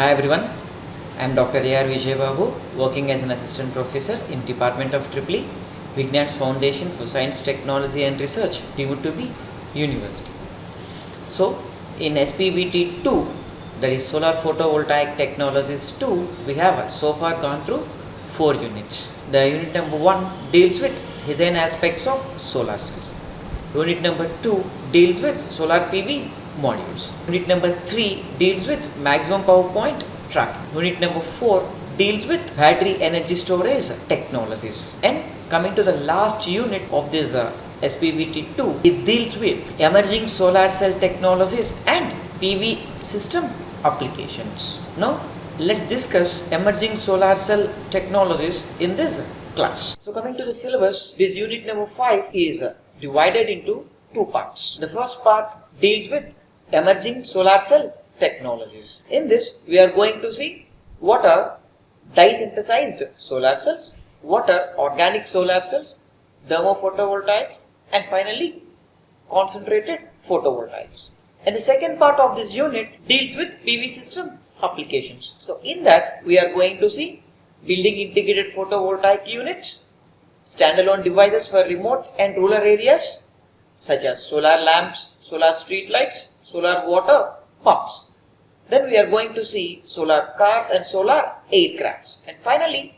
Hi everyone, I am Dr. A.R. Vijay Babu, working as an assistant professor in Department of EEE, Vignan's Foundation for Science, Technology and Research, Tivuthubi University. So, in SPVT 2, that is Solar Photovoltaic Technologies 2, we have so far gone through 4 units. The unit number 1 deals with design aspects of solar cells. Unit number 2 deals with solar PV modules. Unit number 3 deals with maximum power point tracking. Unit number 4 deals with battery energy storage technologies. And coming to the last unit of this SPVT 2, it deals with emerging solar cell technologies and PV system applications. Now, let's discuss emerging solar cell technologies in this class. So, coming to the syllabus, this unit number 5 is divided into 2 parts. The first part deals with emerging solar cell technologies. In this, we are going to see what are dye-synthesized solar cells, what are organic solar cells, thermophotovoltaics, and finally concentrated photovoltaics. And the second part of this unit deals with PV system applications. So in that, we are going to see building integrated photovoltaic units, standalone devices for remote and rural areas such as solar lamps, solar street lights, solar water pumps. Then we are going to see solar cars and solar aircrafts. And finally,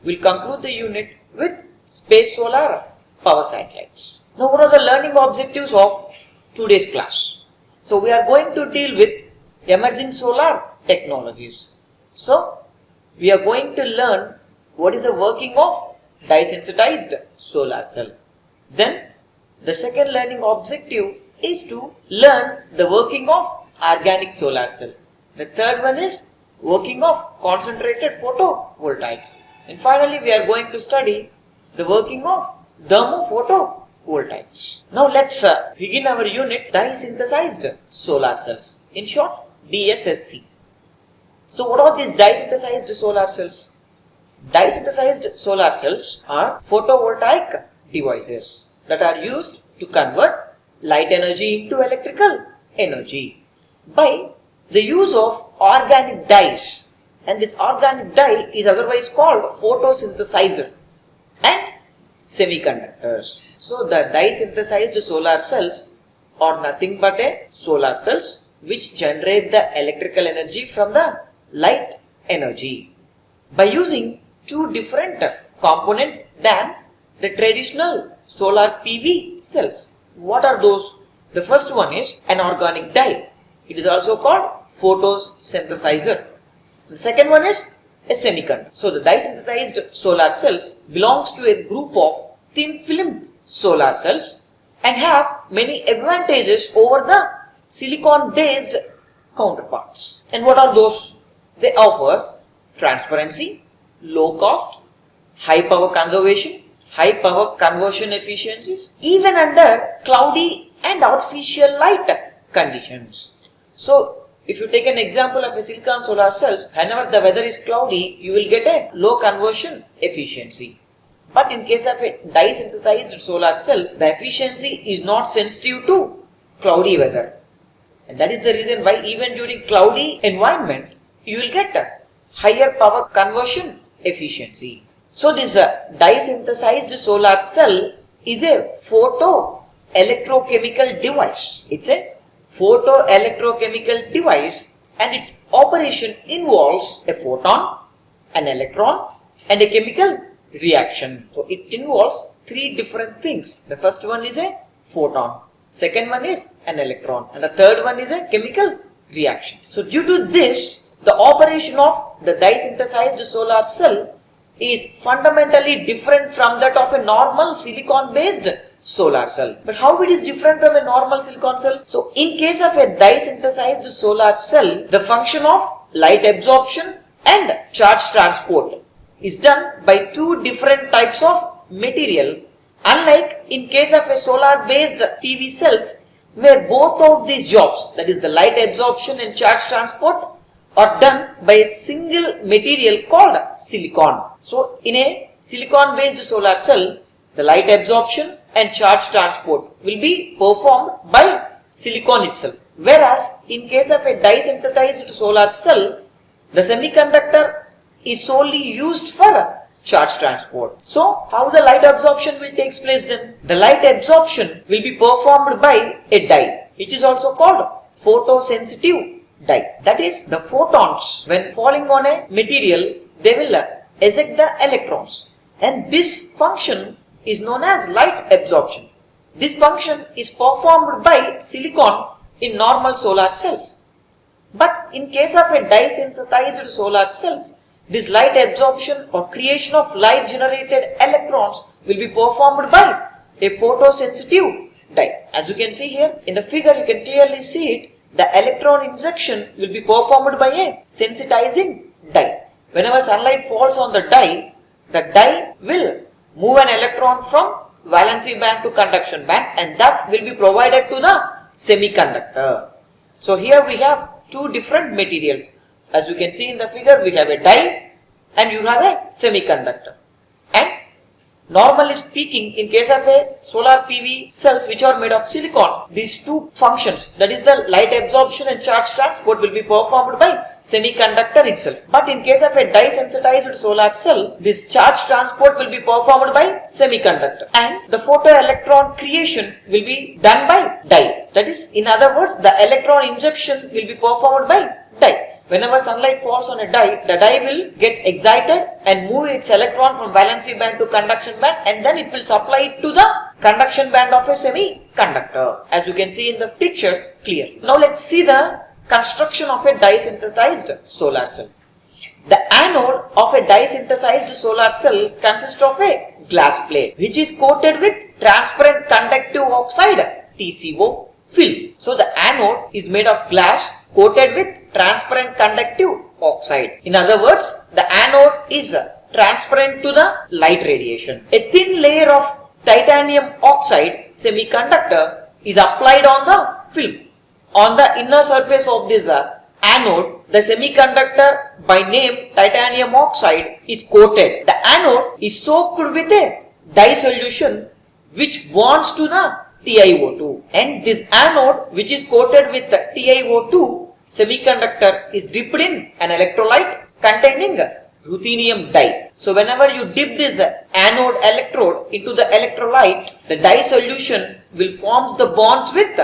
we'll conclude the unit with space solar power satellites. Now, what are the learning objectives of today's class? So, we are going to deal with emerging solar technologies. So, we are going to learn what is the working of dye-sensitized solar cell. Then, the second learning objective is to learn the working of organic solar cell. The third one is working of concentrated photovoltaics. And finally, we are going to study the working of thermophotovoltaics. Now, let's begin our unit dye-synthesized solar cells. In short, DSSC. So, what are these dye-synthesized solar cells? Dye-synthesized solar cells are photovoltaic devices that are used to convert light energy into electrical energy by the use of organic dyes, and this organic dye is otherwise called photosynthesizer and semiconductors. So the dye synthesized solar cells are nothing but solar cells which generate the electrical energy from the light energy by using two different components than the traditional solar PV cells. What are those? The first one is an organic dye. It is also called photosynthesizer. The second one is a semiconductor. So the dye-synthesized solar cells belongs to a group of thin film solar cells and have many advantages over the silicon based counterparts. And what are those? They offer transparency, low cost, high power conservation, high power conversion efficiencies, even under cloudy and artificial light conditions. So, if you take an example of a silicon solar cells, whenever the weather is cloudy, you will get a low conversion efficiency. But in case of a dye-synthesized solar cells, the efficiency is not sensitive to cloudy weather. And that is the reason why even during cloudy environment, you will get a higher power conversion efficiency. So this dye-synthesized solar cell is a photoelectrochemical device. It's a photoelectrochemical device and its operation involves a photon, an electron and a chemical reaction. So it involves three different things. The first one is a photon, second one is an electron and the third one is a chemical reaction. So due to this, the operation of the dye-synthesized solar cell is fundamentally different from that of a normal silicon based solar cell. But how it is different from a normal silicon cell? So in case of a dye-synthesized solar cell, the function of light absorption and charge transport is done by two different types of material, unlike in case of a solar based PV cells where both of these jobs, that is the light absorption and charge transport, are done by a single material called silicon. So in a silicon based solar cell, the light absorption and charge transport will be performed by silicon itself. Whereas in case of a dye-synthesized solar cell, The semiconductor is solely used for charge transport. So, how the light absorption will take place then? The light absorption will be performed by a dye, which is also called photosensitive dye. That is, the photons, when falling on a material, they will eject the electrons. And this function is known as light absorption. This function is performed by silicon in normal solar cells. But in case of a dye-sensitized solar cells, this light absorption or creation of light generated electrons will be performed by a photosensitive dye. As you can see here in the figure, you can clearly see it. The electron injection will be performed by a sensitizing dye. Whenever sunlight falls on the dye will move an electron from valency band to conduction band, and that will be provided to the semiconductor. So here we have two different materials. As you can see in the figure, we have a dye and you have a semiconductor. And normally speaking, in case of a solar PV cells which are made of silicon, these two functions, that is the light absorption and charge transport, will be performed by semiconductor itself. But in case of a dye-sensitized solar cell, this charge transport will be performed by semiconductor, and the photoelectron creation will be done by dye. That is, in other words, the electron injection will be performed by dye. Whenever sunlight falls on a dye, the dye will get excited and move its electron from valency band to conduction band, and then it will supply it to the conduction band of a semiconductor, as you can see in the picture clearly. Now let's see the construction of a dye-synthesized solar cell. The anode of a dye-synthesized solar cell consists of a glass plate which is coated with transparent conductive oxide TCO film. So the anode is made of glass coated with transparent conductive oxide. In other words, the anode is transparent to the light radiation. A thin layer of titanium oxide semiconductor is applied on the film. On the inner surface of this anode, the semiconductor by name titanium oxide is coated. The anode is soaked with a dye solution which bonds to the TiO2, and this anode which is coated with the TiO2 semiconductor is dipped in an electrolyte containing ruthenium dye. So whenever you dip this anode electrode into the electrolyte, the dye solution will forms the bonds with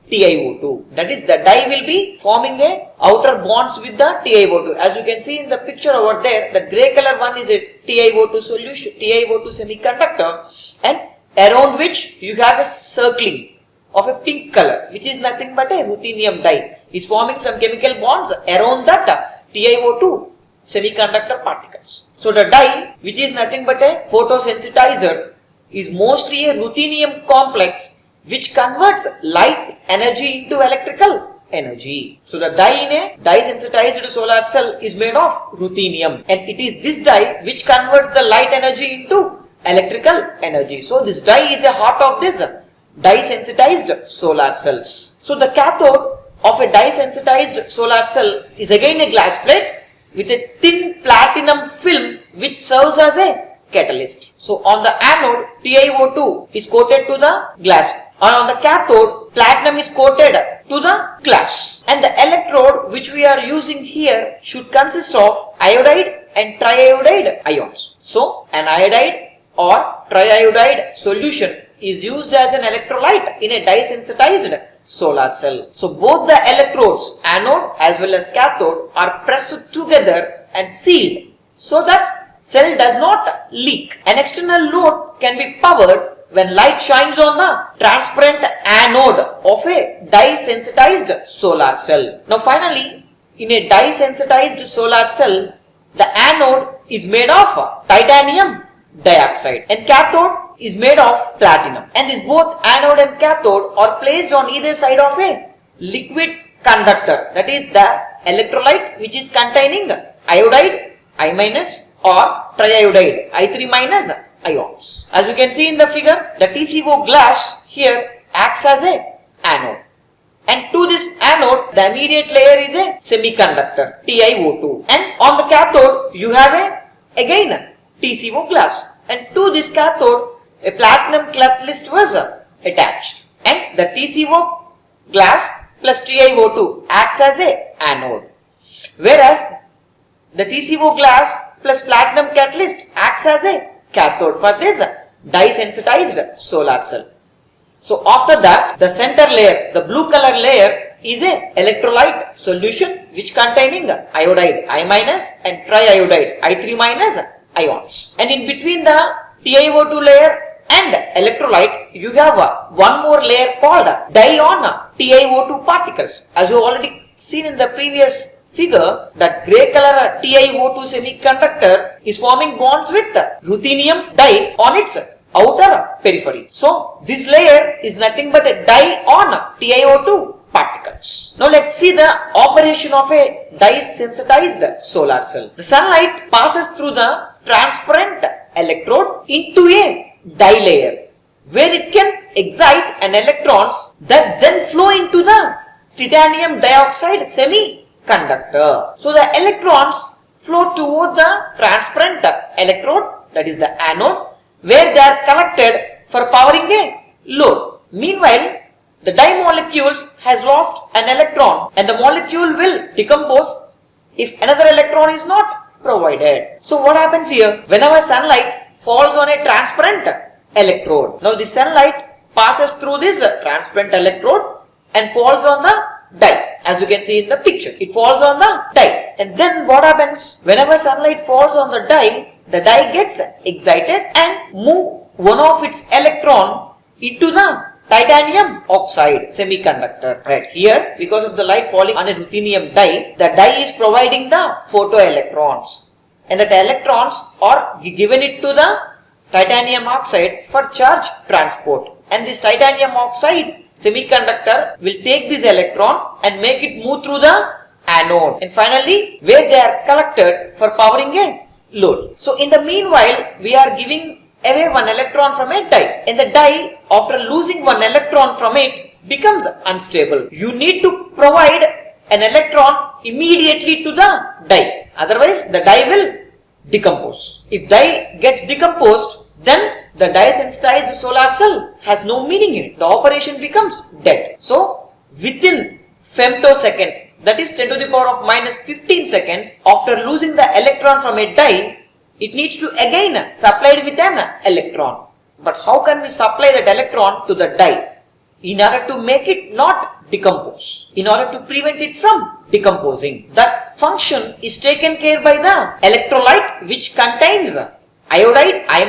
TiO2. That is, the dye will be forming a outer bonds with the TiO2. As you can see in the picture over there, the grey color one is a TiO2 solution, TiO2 semiconductor, and around which you have a circling of a pink color, which is nothing but a ruthenium dye, is forming some chemical bonds around that TiO2 semiconductor particles. So the dye, which is nothing but a photosensitizer, is mostly a ruthenium complex which converts light energy into electrical energy. So the dye in a dye-sensitized solar cell is made of ruthenium, and it is this dye which converts the light energy into electrical energy. So this dye is the heart of this dye-sensitized solar cells. So the cathode of a dye-sensitized solar cell is again a glass plate with a thin platinum film which serves as a catalyst. So on the anode, TiO2 is coated to the glass, and on the cathode, platinum is coated to the glass. And the electrode which we are using here should consist of iodide and triiodide ions. So an iodide or triiodide solution is used as an electrolyte in a dye-sensitized solar cell. So both the electrodes, anode as well as cathode, are pressed together and sealed so that cell does not leak. An external load can be powered when light shines on the transparent anode of a dye-sensitized solar cell. Now finally, in a dye-sensitized solar cell, the anode is made of titanium dioxide and cathode is made of platinum, and these both anode and cathode are placed on either side of a liquid conductor, that is the electrolyte which is containing iodide I minus or triiodide I3 minus ions. As you can see in the figure, the TCO glass here acts as a anode, and to this anode the immediate layer is a semiconductor TiO2, and on the cathode you have a again TCO glass, and to this cathode a platinum catalyst was attached, and the TCO glass plus TiO2 acts as a anode, whereas The TCO glass plus platinum catalyst acts as a cathode for this dye-sensitized solar cell. So after that, the center layer, the blue color layer, is a electrolyte solution which containing iodide I- and triiodide I3- ions. And in between the TiO2 layer and electrolyte, you have one more layer called dion TiO2 particles. As you already seen in the previous figure, that grey color TiO2 semiconductor is forming bonds with ruthenium dye on its outer periphery. So this layer is nothing but a dye on TiO2 particles. Now let's see the operation of a dye-sensitized solar cell. The sunlight passes through the transparent electrode into a dye layer where it can excite an electrons that then flow into the titanium dioxide semiconductor. So the electrons flow toward the transparent electrode, that is the anode, where they are collected for powering a load. Meanwhile, the dye molecules has lost an electron and the molecule will decompose if another electron is not provided. So what happens here? Whenever sunlight falls on a transparent electrode, now the sunlight passes through this transparent electrode and falls on the dye. As you can see in the picture, it falls on the dye. And then what happens? Whenever sunlight falls on the dye gets excited and move one of its electron into the titanium oxide semiconductor. Right here, because of the light falling on a ruthenium dye, the dye is providing the photoelectrons, and that electrons are given it to the titanium oxide for charge transport. And this titanium oxide semiconductor will take this electron and make it move through the anode, and finally where they are collected for powering a load. So in the meanwhile, we are giving away one electron from a dye, and the dye, after losing one electron from it, becomes unstable. You need to provide an electron immediately to the dye, otherwise the dye will decompose. If dye gets decomposed, then the dye-sensitized solar cell has no meaning in it. The operation becomes dead. So within femtoseconds, that is 10 to the power of minus 15 seconds, after losing the electron from a dye, it needs to again supplied with an electron. But how can we supply that electron to the dye? In order to make it not decompose, in order to prevent it from decomposing. That function is taken care by the electrolyte which contains iodide I-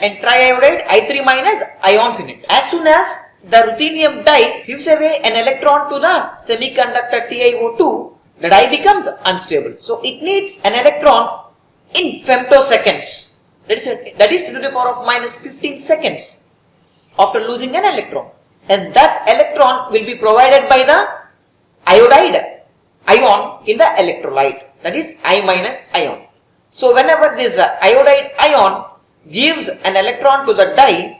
and triiodide I3- ions in it. As soon as the ruthenium dye gives away an electron to the semiconductor TiO2, the dye becomes unstable. So it needs an electron in femtoseconds, that is 10 to the power of minus 15 seconds after losing an electron, and that electron will be provided by the iodide ion in the electrolyte, that is I- ion. So whenever this iodide ion gives an electron to the dye,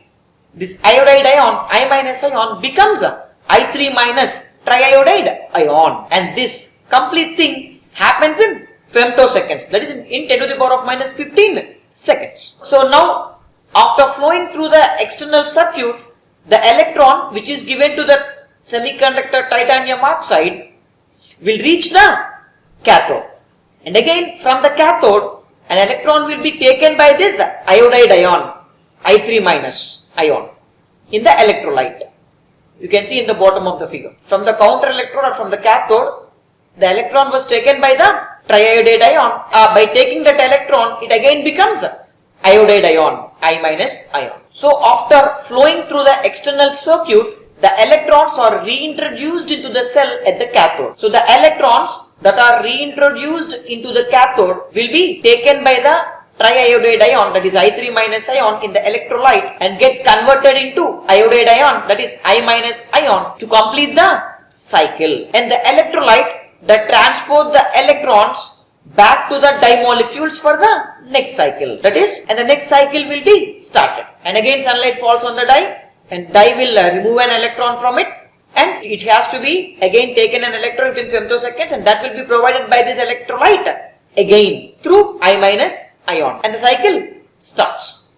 this iodide ion I- ion becomes I3- triiodide ion, and this complete thing happens in femtoseconds, that is in 10 to the power of minus 15 seconds. So now, after flowing through the external circuit, the electron which is given to the semiconductor titanium oxide will reach the cathode, and again from the cathode an electron will be taken by this iodide ion I3- ion in the electrolyte. You can see in the bottom of the figure, from the counter electrode or from the cathode, the electron was taken by the triiodide ion. By taking that electron, it again becomes iodide ion, I- ion. So after flowing through the external circuit, the electrons are reintroduced into the cell at the cathode. So the electrons that are reintroduced into the cathode will be taken by the triiodide ion, that is I3- ion in the electrolyte, and gets converted into iodide ion, that is I- ion, to complete the cycle. And the electrolyte that transport the electrons back to the dye molecules for the next cycle, that is, and the next cycle will be started, and again sunlight falls on the dye and dye will remove an electron from it, and it has to be again taken an electron within femtoseconds, and that will be provided by this electrolyte again through I- ion, and the cycle starts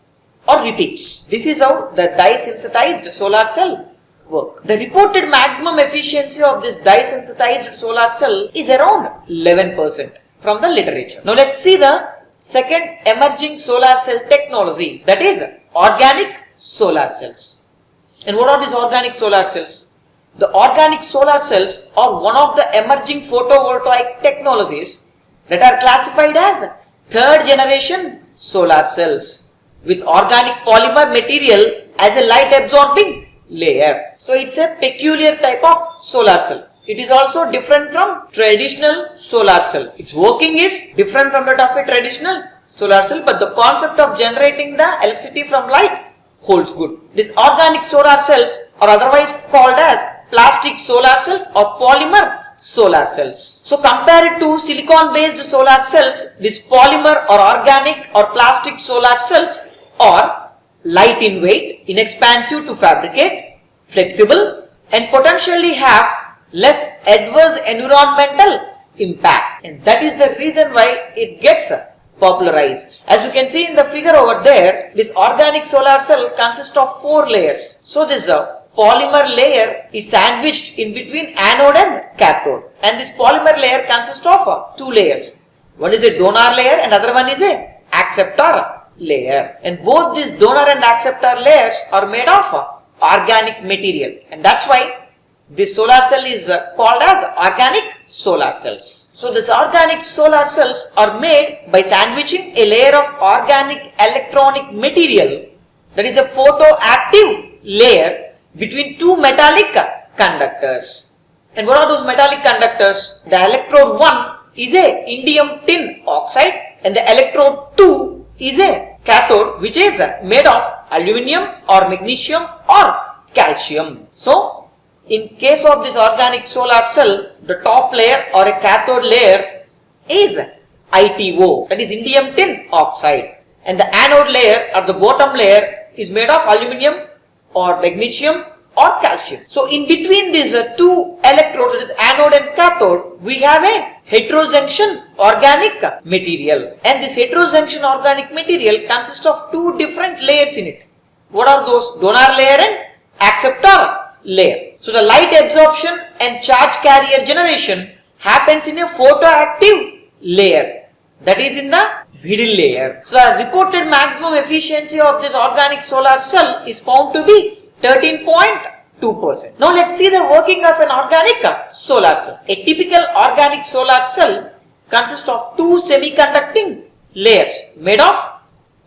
or repeats. This is how the dye-sensitized solar cell work. The reported maximum efficiency of this dye-sensitized solar cell is around 11%. from the literature. Now let's see the second emerging solar cell technology, that is organic solar cells. And what are these organic solar cells? The organic solar cells are one of the emerging photovoltaic technologies that are classified as third generation solar cells with organic polymer material as a light absorbing layer. So it's a peculiar type of solar cell. It is also different from traditional solar cell. Its working is different from that of a traditional solar cell, but the concept of generating the electricity from light holds good. These organic solar cells are otherwise called as plastic solar cells or polymer solar cells. So compared to silicon based solar cells, these polymer or organic or plastic solar cells are light in weight, inexpensive to fabricate, flexible, and potentially have less adverse environmental impact. And that is the reason why it gets popularized. As you can see in the figure over there, this organic solar cell consists of 4 layers. So this polymer layer is sandwiched in between anode and cathode. And this polymer layer consists of 2 layers. One is a donor layer and another one is a acceptor layer. And both these donor and acceptor layers are made of organic materials. And that's why this solar cell is called as organic solar cells. So these organic solar cells are made by sandwiching a layer of organic electronic material, that is a photoactive layer, between 2 metallic conductors. And what are those metallic conductors? The electrode 1 is a indium tin oxide and the electrode 2 is a cathode which is made of aluminium or magnesium or calcium. So in case of this organic solar cell, the top layer or a cathode layer is ITO, that is indium tin oxide, and the anode layer or the bottom layer is made of aluminium or magnesium or calcium. So in between these 2 electrodes, that is anode and cathode, we have a heterojunction organic material, and this heterojunction organic material consists of 2 different layers in it. What are those? Donor layer and acceptor layer. So the light absorption and charge carrier generation happens in a photoactive layer, that is in the middle layer. So the reported maximum efficiency of this organic solar cell is found to be 13.2%. Now let's see the working of an organic solar cell. A typical organic solar cell consists of 2 semiconducting layers made of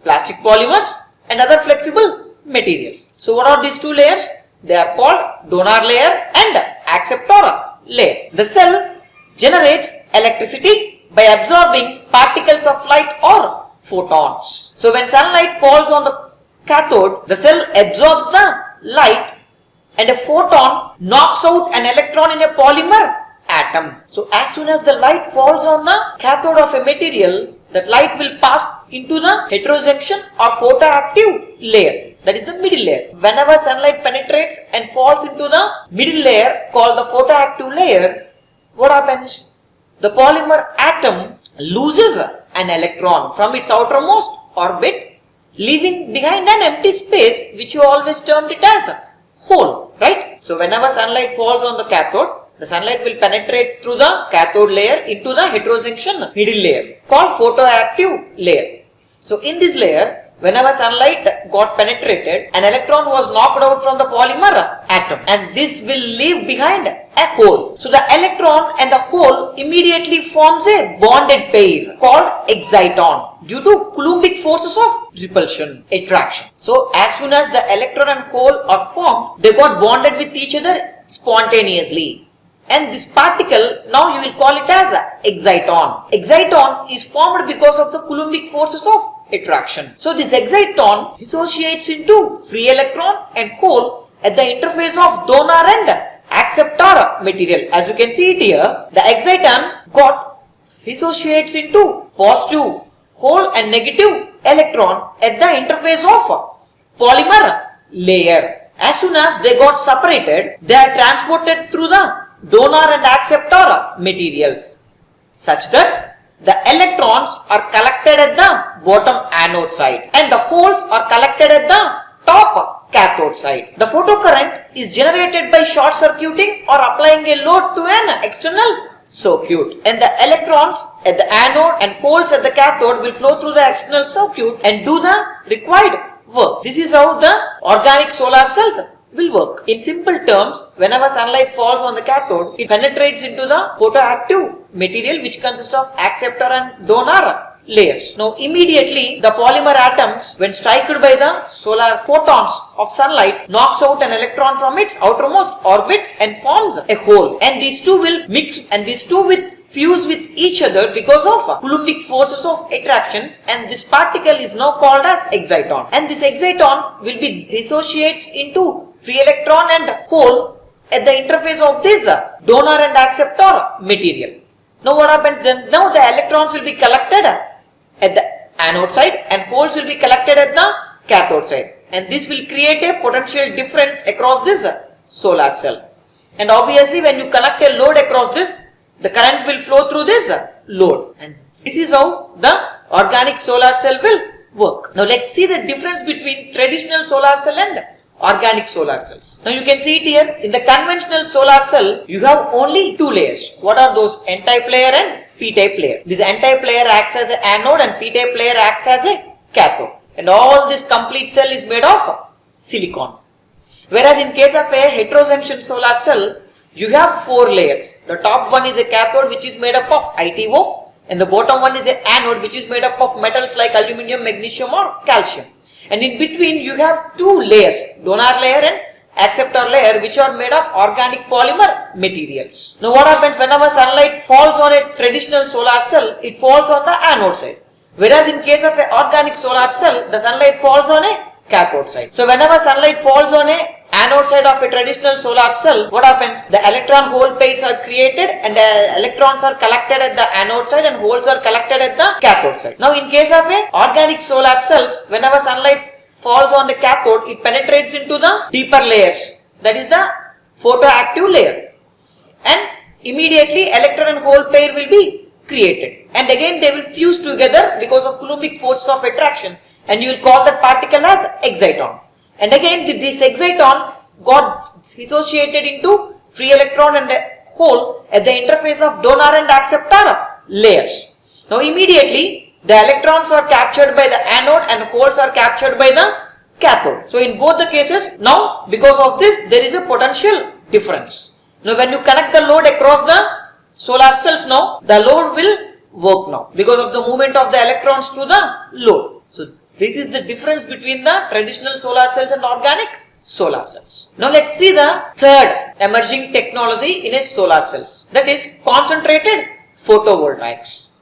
plastic polymers and other flexible materials. So what are these 2 layers? They are called donor layer and acceptor layer. The cell generates electricity by absorbing particles of light or photons. So when sunlight falls on the cathode, the cell absorbs the light and a photon knocks out an electron in a polymer atom. So as soon as the light falls on the cathode of a material, that light will pass into the heterojunction or photoactive layer, that is the middle layer. Whenever sunlight penetrates and falls into the middle layer called the photoactive layer, what happens? The polymer atom loses an electron from its outermost orbit, leaving behind an empty space which you always termed it as a hole, right? So whenever sunlight falls on the cathode, the sunlight will penetrate through the cathode layer into the heterojunction middle layer called photoactive layer. So in this layer, whenever sunlight got penetrated, an electron was knocked out from the polymer atom and this will leave behind a hole. So the electron and the hole immediately forms a bonded pair called exciton due to Coulombic forces of repulsion, attraction. So as soon as the electron and hole are formed, they got bonded with each other spontaneously. And this particle, now you will call it as exciton. Exciton is formed because of the Coulombic forces of attraction. So this exciton dissociates into free electron and hole at the interface of donor and acceptor material. As you can see it here, the exciton got dissociates into positive hole and negative electron at the interface of polymer layer. As soon as they got separated, they are transported through the donor and acceptor materials such that the electrons are collected at the bottom anode side and the holes are collected at the top cathode side. The photocurrent is generated by short circuiting or applying a load to an external circuit, and the electrons at the anode and holes at the cathode will flow through the external circuit and do the required work. This is how the organic solar cells will work. In simple terms, whenever sunlight falls on the cathode, it penetrates into the photoactive material which consists of acceptor and donor layers. Now immediately the polymer atoms, when struck by the solar photons of sunlight, knocks out an electron from its outermost orbit and forms a hole, and these two will mix and these two will fuse with each other because of Coulombic forces of attraction, and this particle is now called as exciton, and this exciton will be dissociates into free electron and hole at the interface of this donor and acceptor material. Now what happens then? Now the electrons will be collected at the anode side and holes will be collected at the cathode side, and this will create a potential difference across this solar cell. And obviously when you collect a load across this, the current will flow through this load, and this is how the organic solar cell will work. Now let's see the difference between traditional solar cell and organic solar cells. Now you can see it here. In the conventional solar cell, you have only two layers. What are those? N-type layer and P-type layer. This N-type layer acts as an anode and P-type layer acts as a cathode. And all this complete cell is made of silicon. Whereas in case of a heterojunction solar cell, you have four layers. The top one is a cathode which is made up of ITO, and the bottom one is an anode which is made up of metals like aluminum, magnesium or calcium. And in between you have two layers, donor layer and acceptor layer, which are made of organic polymer materials. Now what happens whenever sunlight falls on a traditional solar cell, it falls on the anode side. Whereas in case of an organic solar cell, the sunlight falls on a cathode side. So whenever sunlight falls on a anode side of a traditional solar cell, what happens? The electron hole pairs are created and the electrons are collected at the anode side and holes are collected at the cathode side. Now in case of a organic solar cells, whenever sunlight falls on the cathode, it penetrates into the deeper layers, that is the photoactive layer, and immediately electron and hole pair will be created, and again they will fuse together because of Coulombic force of attraction, and you will call that particle as exciton. And again this exciton got dissociated into free electron and hole at the interface of donor and acceptor layers. Now immediately the electrons are captured by the anode and holes are captured by the cathode. So in both the cases, now because of this there is a potential difference. Now when you connect the load across the solar cells, now the load will work now because of the movement of the electrons to the load. So this is the difference between the traditional solar cells and organic solar cells. Now let's see the third emerging technology in a solar cells, that is concentrated photovoltaics.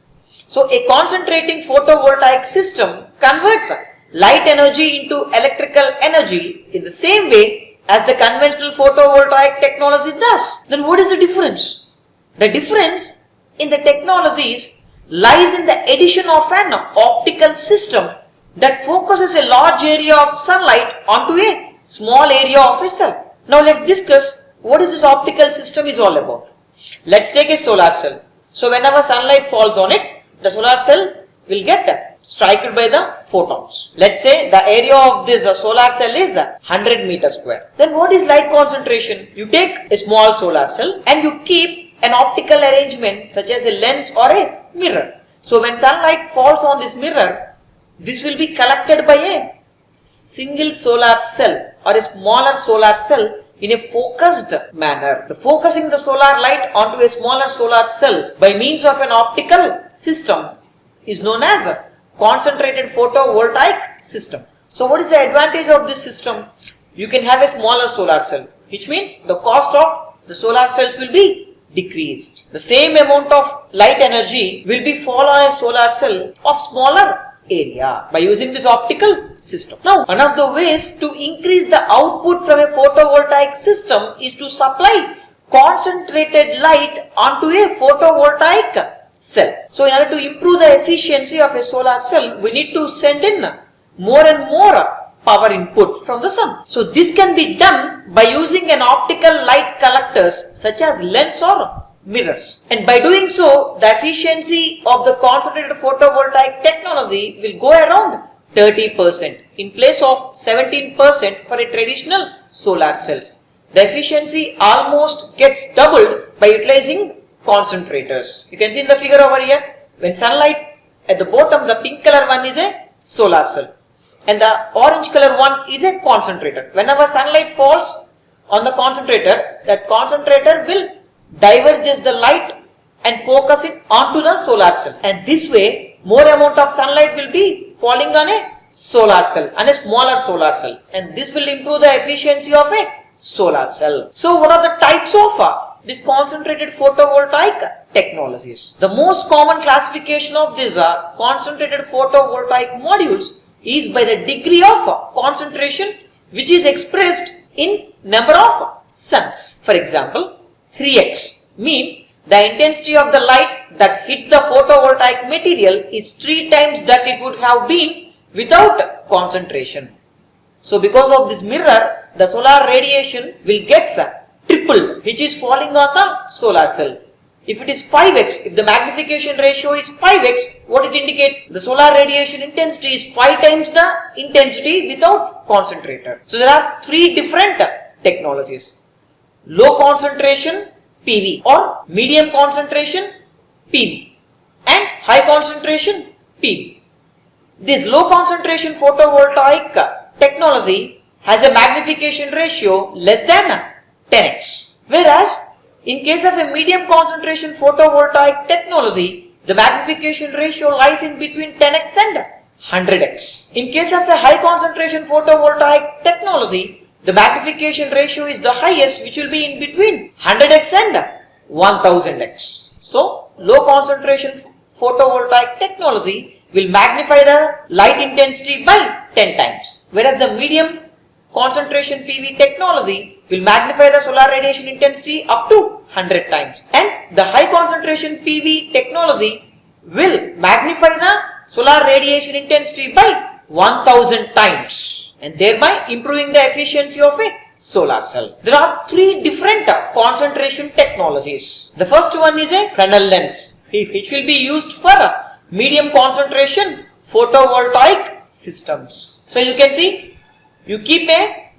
So a concentrating photovoltaic system converts light energy into electrical energy in the same way as the conventional photovoltaic technology does. Then what is the difference? The difference in the technologies lies in the addition of an optical system that focuses a large area of sunlight onto a small area of a cell. Now let's discuss what is this optical system is all about. Let's take a solar cell. So whenever sunlight falls on it, the solar cell will get struck by the photons. Let's say the area of this solar cell is 100 meters square. Then what is light concentration? You take a small solar cell and you keep an optical arrangement such as a lens or a mirror. So when sunlight falls on this mirror, this will be collected by a single solar cell or a smaller solar cell in a focused manner. The focusing the solar light onto a smaller solar cell by means of an optical system is known as a concentrated photovoltaic system. So what is the advantage of this system? You can have a smaller solar cell, which means the cost of the solar cells will be decreased. The same amount of light energy will be fall on a solar cell of smaller area by using this optical system. Now, one of the ways to increase the output from a photovoltaic system is to supply concentrated light onto a photovoltaic cell. So, in order to improve the efficiency of a solar cell, we need to send in more and more power input from the sun. So, this can be done by using an optical light collectors such as lens or mirrors, and by doing so the efficiency of the concentrated photovoltaic technology will go around 30% in place of 17% for a traditional solar cells. The efficiency almost gets doubled by utilizing concentrators. You can see in the figure over here, when sunlight at the bottom, the pink color one is a solar cell and the orange color one is a concentrator. Whenever sunlight falls on the concentrator, that concentrator will diverges the light and focus it onto the solar cell, and this way more amount of sunlight will be falling on a solar cell and a smaller solar cell, and this will improve the efficiency of a solar cell. So what are the types of this concentrated photovoltaic technologies? The most common classification of these concentrated photovoltaic modules is by the degree of concentration which is expressed in number of suns. For example, 3x means the intensity of the light that hits the photovoltaic material is 3 times that it would have been without concentration. So because of this mirror, the solar radiation will get tripled, which is falling on the solar cell. If it is 5x, if the magnification ratio is 5x, what it indicates? The solar radiation intensity is 5 times the intensity without concentrator. So there are 3 different technologies. Low concentration PV or medium concentration PV and high concentration PV. This low concentration photovoltaic technology has a magnification ratio less than 10x. Whereas in case of a medium concentration photovoltaic technology, the magnification ratio lies in between 10x and 100x. In case of a high concentration photovoltaic technology, the magnification ratio is the highest, which will be in between 100x and 1000x. So, low concentration photovoltaic technology will magnify the light intensity by 10 times, whereas the medium concentration PV technology will magnify the solar radiation intensity up to 100 times, and the high concentration PV technology will magnify the solar radiation intensity by 1000 times, and thereby improving the efficiency of a solar cell. There are 3 different concentration technologies. The first one is a Fresnel lens, which will be used for medium concentration photovoltaic systems. So you can see, you keep a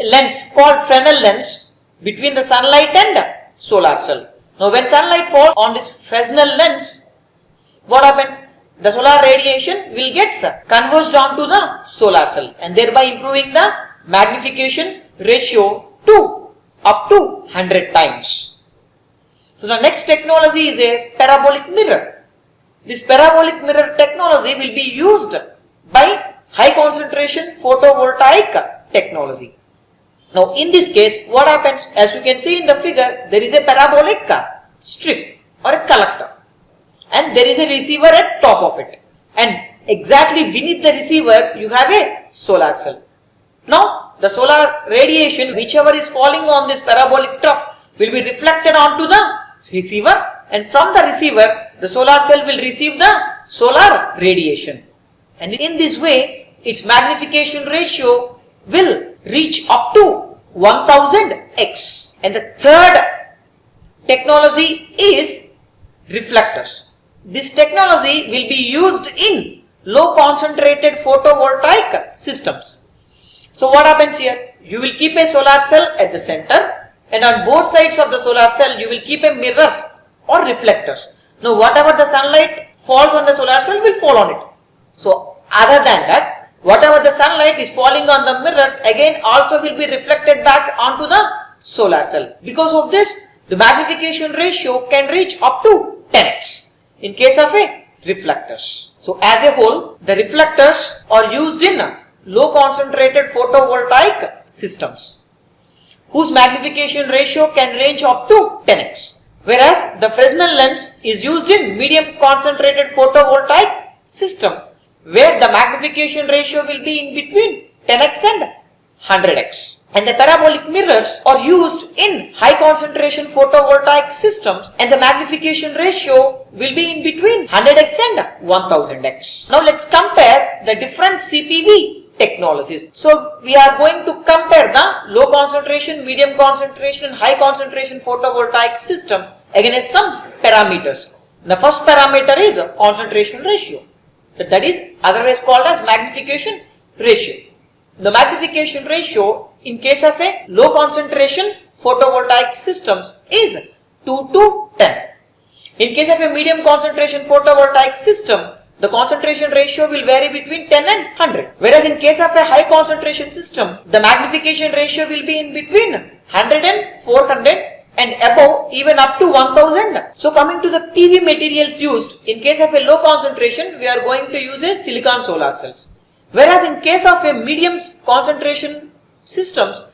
lens called Fresnel lens between the sunlight and solar cell. Now when sunlight falls on this Fresnel lens, what happens? The solar radiation will get converged onto the solar cell and thereby improving the magnification ratio to up to 100 times. So the next technology is a parabolic mirror. This parabolic mirror technology will be used by high concentration photovoltaic technology. Now in this case, what happens? As you can see in the figure, there is a parabolic strip or a collector, and there is a receiver at top of it, and exactly beneath the receiver you have a solar cell. Now the solar radiation, whichever is falling on this parabolic trough, will be reflected onto the receiver, and from the receiver the solar cell will receive the solar radiation, and in this way its magnification ratio will reach up to 1000x. And the third technology is reflectors. This technology will be used in low concentrated photovoltaic systems. So what happens here? You will keep a solar cell at the center, and on both sides of the solar cell you will keep a mirrors or reflectors. Now whatever the sunlight falls on the solar cell will fall on it. So other than that, whatever the sunlight is falling on the mirrors again also will be reflected back onto the solar cell. Because of this, the magnification ratio can reach up to 10x in case of a reflectors. So as a whole, the reflectors are used in low concentrated photovoltaic systems whose magnification ratio can range up to 10x. Whereas the Fresnel lens is used in medium concentrated photovoltaic system, where the magnification ratio will be in between 10x and 100x. And the parabolic mirrors are used in high concentration photovoltaic systems, and the magnification ratio will be in between 100x and 1000x. Now let's compare the different CPV technologies. So we are going to compare the low concentration, medium concentration and high concentration photovoltaic systems against some parameters. The first parameter is concentration ratio. That is otherwise called as magnification ratio. The magnification ratio in case of a low concentration photovoltaic systems is 2 to 10. In case of a medium concentration photovoltaic system, the concentration ratio will vary between 10 and 100. Whereas in case of a high concentration system, the magnification ratio will be in between 100 and 400 and above even up to 1000. So coming to the PV materials used, in case of a low concentration, we are going to use a silicon solar cells. Whereas in case of a medium concentration systems,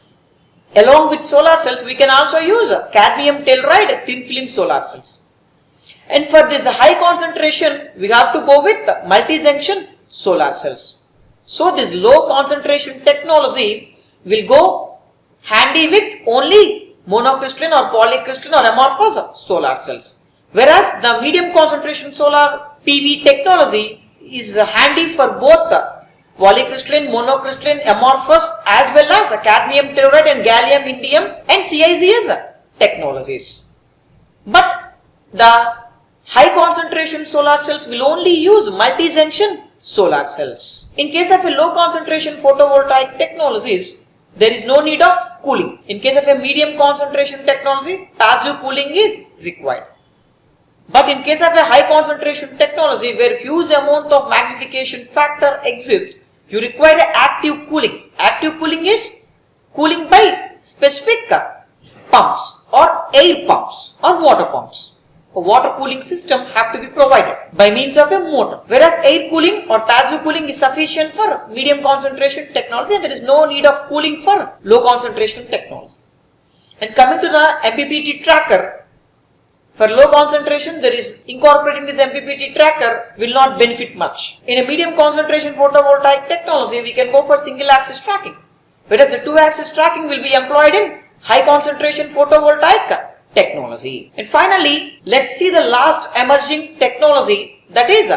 along with solar cells, we can also use cadmium telluride thin film solar cells. And for this high concentration, we have to go with multi-junction solar cells. So this low concentration technology will go handy with only monocrystalline or polycrystalline or amorphous solar cells. Whereas the medium concentration solar PV technology is handy for both polycrystalline, monocrystalline, amorphous as well as cadmium telluride and gallium indium and CIGS technologies. But the high concentration solar cells will only use multi-junction solar cells. In case of a low concentration photovoltaic technologies, there is no need of cooling. In case of a medium concentration technology, passive cooling is required. But in case of a high concentration technology where huge amount of magnification factor exists, you require active cooling. Active cooling is cooling by specific pumps or air pumps or water pumps. A water cooling system have to be provided by means of a motor. Whereas air cooling or passive cooling is sufficient for medium concentration technology and there is no need of cooling for low concentration technology. And coming to the MPPT tracker, for low concentration there is incorporating this MPPT tracker will not benefit much. In a medium concentration photovoltaic technology, we can go for single axis tracking. Whereas the two axis tracking will be employed in high concentration photovoltaic technology. And finally, let's see the last emerging technology, that is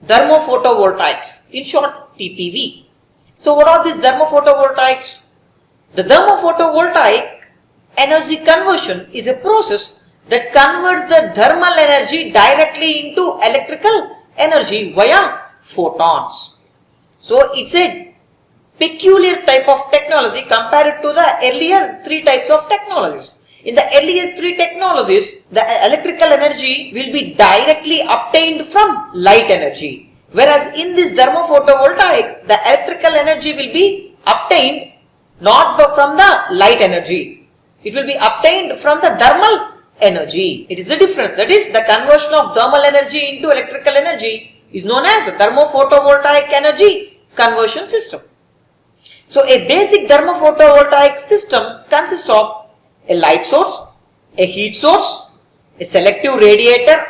thermophotovoltaics, in short TPV. So what are these thermophotovoltaics? The thermophotovoltaic energy conversion is a process that converts the thermal energy directly into electrical energy via photons. So it's a peculiar type of technology compared to the earlier three types of technologies. In the earlier three technologies, the electrical energy will be directly obtained from light energy. Whereas in this thermophotovoltaic, the electrical energy will be obtained not from the light energy. It will be obtained from the thermal energy. It is the difference. That is, the conversion of thermal energy into electrical energy is known as a thermophotovoltaic energy conversion system. So a basic thermophotovoltaic system consists of a light source, a heat source, a selective radiator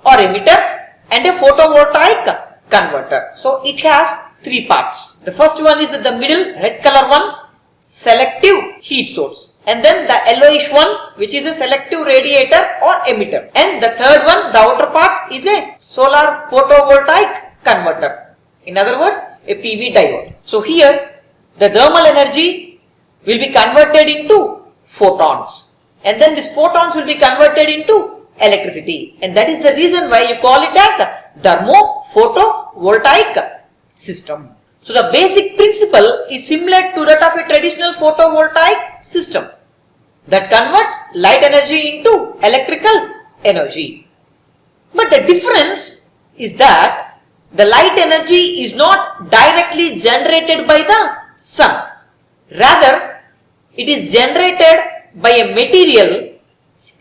or emitter and a photovoltaic converter. So it has three parts. The first one is the middle red color one, selective heat source, and then the yellowish one which is a selective radiator or emitter, and the third one, the outer part, is a solar photovoltaic converter. In other words, a PV diode. So here the thermal energy will be converted into photons, and then these photons will be converted into electricity, and that is the reason why you call it as a thermophotovoltaic system. So the basic principle is similar to that of a traditional photovoltaic system that convert light energy into electrical energy. But the difference is that the light energy is not directly generated by the sun. Rather, it is generated by a material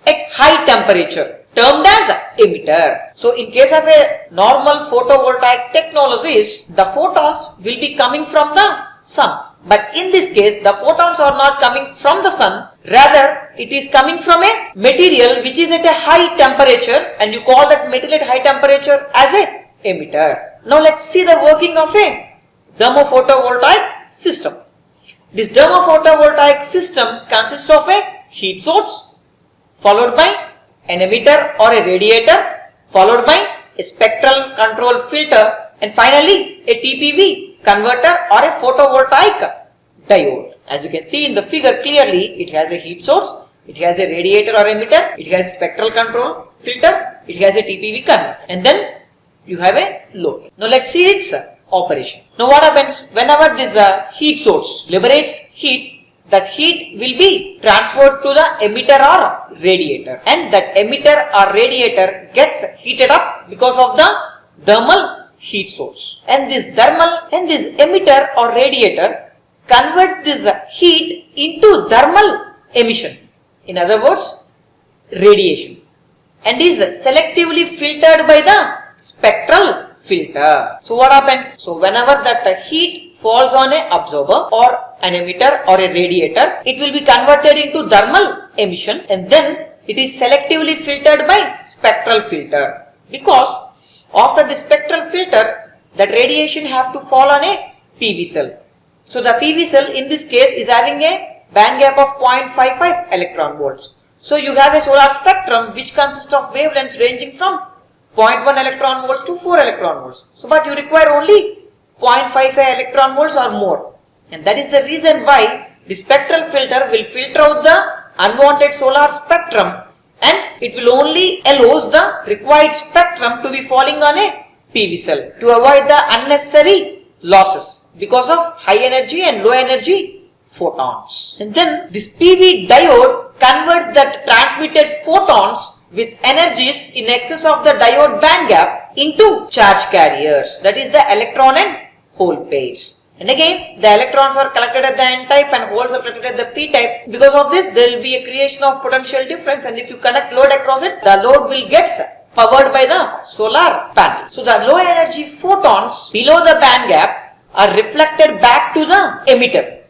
at high temperature termed as emitter. So in case of a normal photovoltaic technologies, the photons will be coming from the sun. But in this case, the photons are not coming from the sun. Rather, it is coming from a material which is at a high temperature, and you call that material at high temperature as a emitter. Now let's see the working of a thermophotovoltaic system. This thermophotovoltaic system consists of a heat source followed by an emitter or a radiator followed by a spectral control filter and finally a TPV converter or a photovoltaic diode. As you can see in the figure clearly, it has a heat source, it has a radiator or emitter, it has a spectral control filter, it has a TPV converter, and then you have a load. Now let's see its operation. Now what happens whenever this heat source liberates heat, that heat will be transferred to the emitter or radiator, and that emitter or radiator gets heated up because of the thermal heat source, and this emitter or radiator converts this heat into thermal emission, in other words radiation, and is selectively filtered by the spectral filter. So what happens? So whenever that heat falls on a absorber or an emitter or a radiator, it will be converted into thermal emission, and then it is selectively filtered by spectral filter, because after the spectral filter that radiation have to fall on a PV cell. So the PV cell in this case is having a band gap of 0.55 electron volts. So you have a solar spectrum which consists of wavelengths ranging from 0.1 electron volts to 4 electron volts. So but you require only 0.55 electron volts or more, and that is the reason why the spectral filter will filter out the unwanted solar spectrum, and it will only allows the required spectrum to be falling on a PV cell to avoid the unnecessary losses because of high energy and low energy photons. And then this PV diode converts that transmitted photons with energies in excess of the diode band gap into charge carriers, that is the electron and hole pairs. And again, the electrons are collected at the n type and holes are collected at the p type. Because of this, there will be a creation of potential difference, and if you connect load across it, the load will get powered by the solar panel. So the low energy photons below the band gap are reflected back to the emitter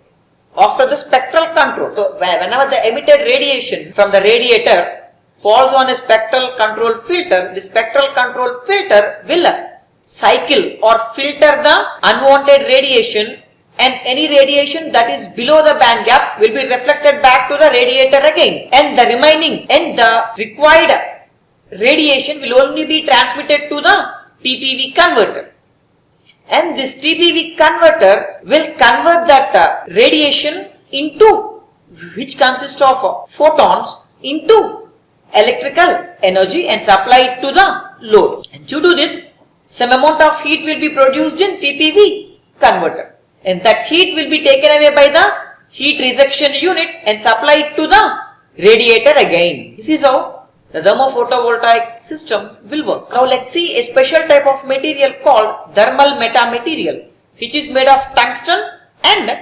after the spectral control. So whenever the emitted radiation from the radiator falls on a spectral control filter, the spectral control filter will cycle or filter the unwanted radiation, and any radiation that is below the band gap will be reflected back to the radiator again, and the remaining and the required radiation will only be transmitted to the TPV converter, and this TPV converter will convert that radiation into, which consists of photons, into electrical energy and supply it to the load. And due to this, some amount of heat will be produced in TPV converter, and that heat will be taken away by the heat rejection unit and supplied to the radiator again. This is how the thermophotovoltaic system will work. Now let's see a special type of material called thermal metamaterial, which is made of tungsten and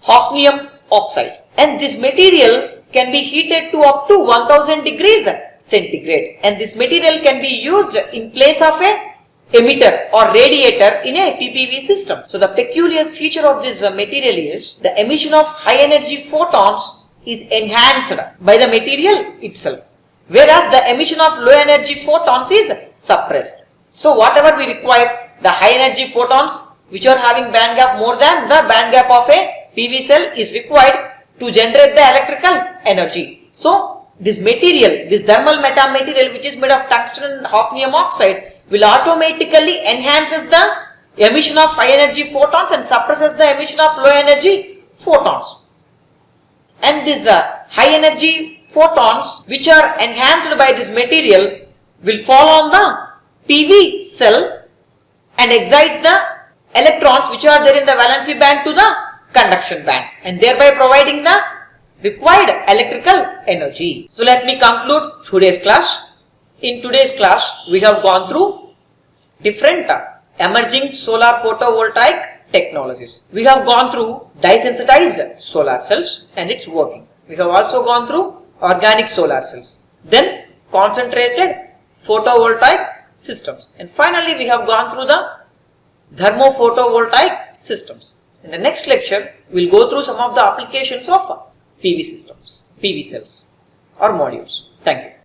hafnium oxide, and this material can be heated to up to 1000 degrees centigrade, and this material can be used in place of a emitter or radiator in a TPV system. So the peculiar feature of this material is the emission of high energy photons is enhanced by the material itself, whereas the emission of low energy photons is suppressed. So whatever we require, the high energy photons which are having band gap more than the band gap of a PV cell is required to generate the electrical energy. So this material, this thermal metamaterial, which is made of tungsten and hafnium oxide, will automatically enhances the emission of high energy photons and suppresses the emission of low energy photons. And these high energy photons which are enhanced by this material will fall on the PV cell and excite the electrons which are there in the valency band to the conduction band, and thereby providing the required electrical energy. So let me conclude today's class. In today's class, we have gone through different emerging solar photovoltaic technologies. We have gone through dye-sensitized solar cells and its working. We have also gone through organic solar cells, then concentrated photovoltaic systems, and finally we have gone through the thermophotovoltaic systems. In the next lecture, we will go through some of the applications of PV systems, PV cells or modules. Thank you.